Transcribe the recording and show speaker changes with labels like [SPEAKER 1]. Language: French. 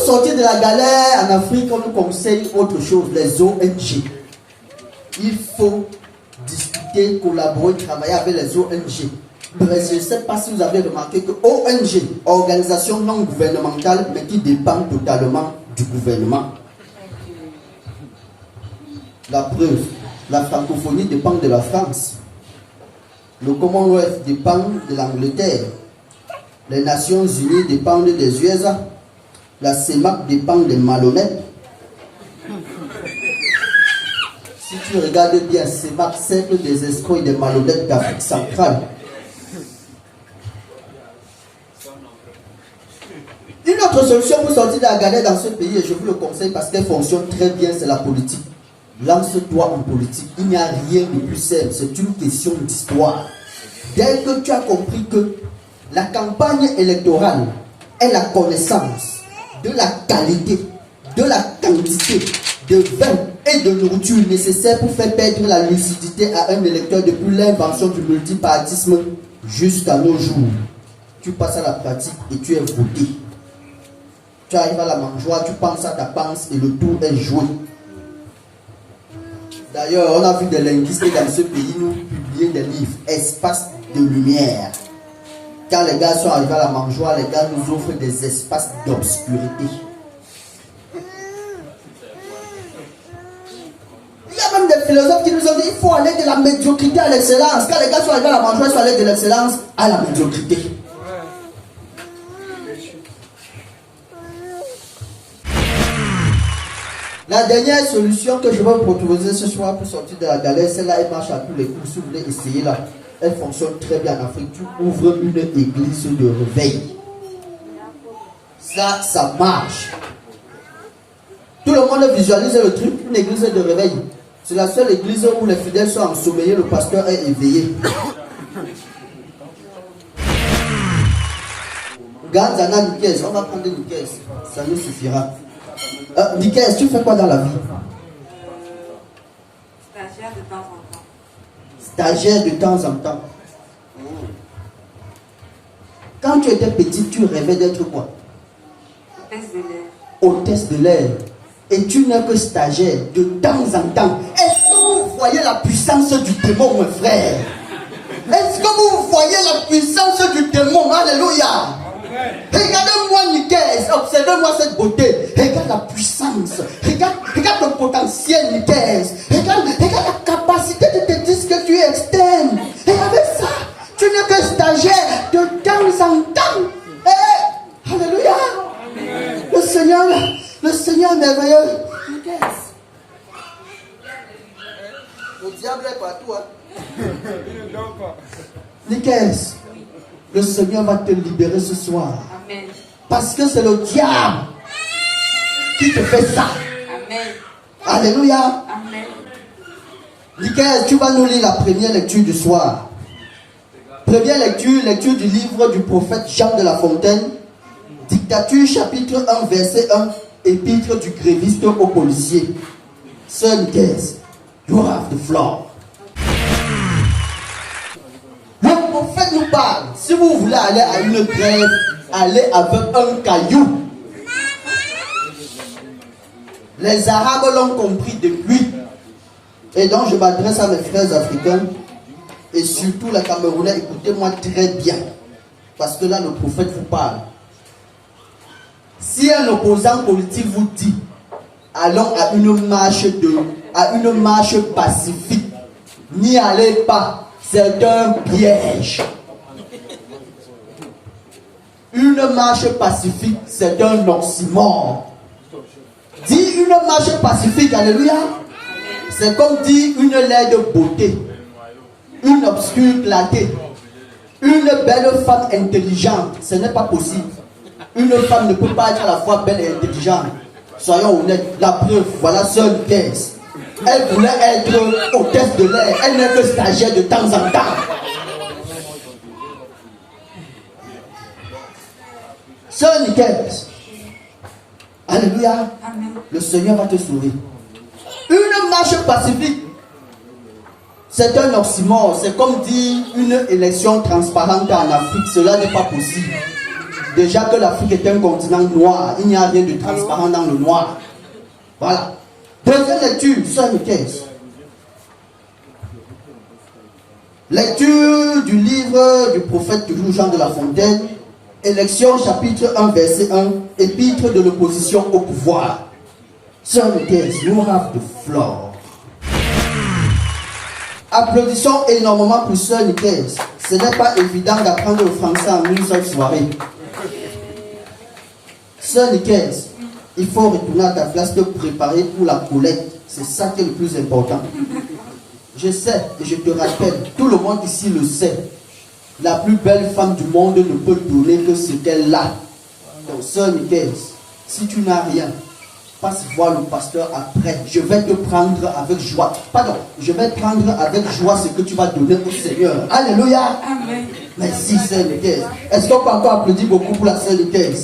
[SPEAKER 1] sortir de la galère en Afrique, on nous conseille autre chose, les ONG. Il faut discuter, collaborer, travailler avec les ONG. Mais je ne sais pas si vous avez remarqué que ONG, organisation non gouvernementale, mais qui dépend totalement du gouvernement. La preuve, la francophonie dépend de la France. Le Commonwealth dépend de l'Angleterre. Les Nations Unies dépendent des USA. La CEMAC dépend des malhonnêtes. Si tu regardes bien, CEMAC, c'est des escrocs et des malhonnêtes d'Afrique centrale. Une autre solution pour sortir de la galère dans ce pays, et je vous le conseille parce qu'elle fonctionne très bien, c'est la politique. Lance-toi en politique. Il n'y a rien de plus simple. C'est une question d'histoire. Dès que tu as compris que la campagne électorale est la connaissance de la qualité, de la quantité de vin et de nourriture nécessaire pour faire perdre la lucidité à un électeur depuis l'invention du multipartisme jusqu'à nos jours. Tu passes à la pratique et tu es voté. Tu arrives à la mangeoire, tu penses à ta panse et le tour est joué. D'ailleurs, on a vu des linguistes dans ce pays nous publier des livres, Espace de lumière. Quand les gars sont arrivés à la mangeoire, les gars nous offrent des espaces d'obscurité. Il y a même des philosophes qui nous ont dit qu'il faut aller de la médiocrité à l'excellence. Quand les gars sont arrivés à la mangeoire, ils sont allés de l'excellence à la médiocrité. La dernière solution que je vais vous proposer ce soir pour sortir de la galère, celle-là, elle marche à tous les coups. Si vous voulez essayer là, elle fonctionne très bien en Afrique. Tu ouvres une église de réveil. Ça marche. Tout le monde visualise le truc, une église de réveil. C'est la seule église où les fidèles sont ensommeillés, le pasteur est éveillé. Regarde Zana Nikes, on va prendre Nikes, ça nous suffira. Nikes, tu fais quoi dans la vie?
[SPEAKER 2] Stagiaire de temps en temps.
[SPEAKER 1] Stagiaire de temps en temps. Quand tu étais petite, tu rêvais d'être quoi?
[SPEAKER 2] Hôtesse de l'air.
[SPEAKER 1] Hôtesse de l'air. Et tu n'es que stagiaire de temps en temps. Est-ce que vous voyez la puissance du démon, mon frère? Est-ce que vous voyez la puissance du démon? Alléluia. Regardez-moi Nikes, observez-moi cette beauté. Regarde la puissance. Regarde le potentiel Nikes. Regarde la capacité de tes disques que tu externes. Et avec ça, tu n'es que stagiaire de temps en temps. Alléluia. Le Seigneur est merveilleux. Nikes. Le diable est partout. Nikes. Le Seigneur va te libérer ce soir.
[SPEAKER 2] Amen.
[SPEAKER 1] Parce que c'est le diable qui te fait ça.
[SPEAKER 2] Amen.
[SPEAKER 1] Alléluia.
[SPEAKER 2] Amen.
[SPEAKER 1] Nikes, tu vas nous lire la première lecture du soir. Première lecture du livre du prophète Jean de La Fontaine. Dictature, chapitre 1, verset 1. Épître du gréviste au policier. Sœur Nikes, you have the floor. Le prophète nous parle. Si vous voulez aller à une grève, allez avec un caillou. Les Arabes l'ont compris depuis. Et donc je m'adresse à mes frères africains et surtout les Camerounais. Écoutez-moi très bien. Parce que là le prophète vous parle. Si un opposant politique vous dit allons à une marche pacifique, n'y allez pas. C'est un piège. Une marche pacifique, c'est un oxymore. Dis une marche pacifique, alléluia. C'est comme dire une laide beauté, une obscure clarté, une belle femme intelligente. Ce n'est pas possible. Une femme ne peut pas être à la fois belle et intelligente. Soyons honnêtes. La preuve, voilà seule pièce. Elle voulait être hôtesse de l'air. Elle n'est que stagiaire de temps en temps. Sœur Nikes. Alléluia.
[SPEAKER 2] Amen.
[SPEAKER 1] Le Seigneur va te sauver. Une marche pacifique, c'est un oxymore. C'est comme dire une élection transparente en Afrique. Cela n'est pas possible. Déjà que l'Afrique est un continent noir, il n'y a rien de transparent dans le noir. Voilà. Deuxième lecture, sœur Michael. Lecture du livre du prophète toujours Jean de La Fontaine, Élection chapitre 1 verset 1, épître de l'opposition au pouvoir. Sœur Michael, you have the floor. Applaudissons énormément pour Sœur Michael. Ce n'est pas évident d'apprendre le français en une seule soirée. Sœur Michael, il faut retourner à ta place, te préparer pour la collecte. C'est ça qui est le plus important. Je sais et je te rappelle, tout le monde ici le sait. La plus belle femme du monde ne peut donner que ce qu'elle a. Donc, Sœur Michael, si tu n'as rien, passe voir le pasteur après. Je vais te prendre avec joie. Pardon, je vais prendre avec joie ce que tu vas donner au Seigneur. Alléluia.
[SPEAKER 2] Amen.
[SPEAKER 1] Merci, Sœur Michael. Est-ce qu'on peut encore applaudir beaucoup pour la Sœur Michael?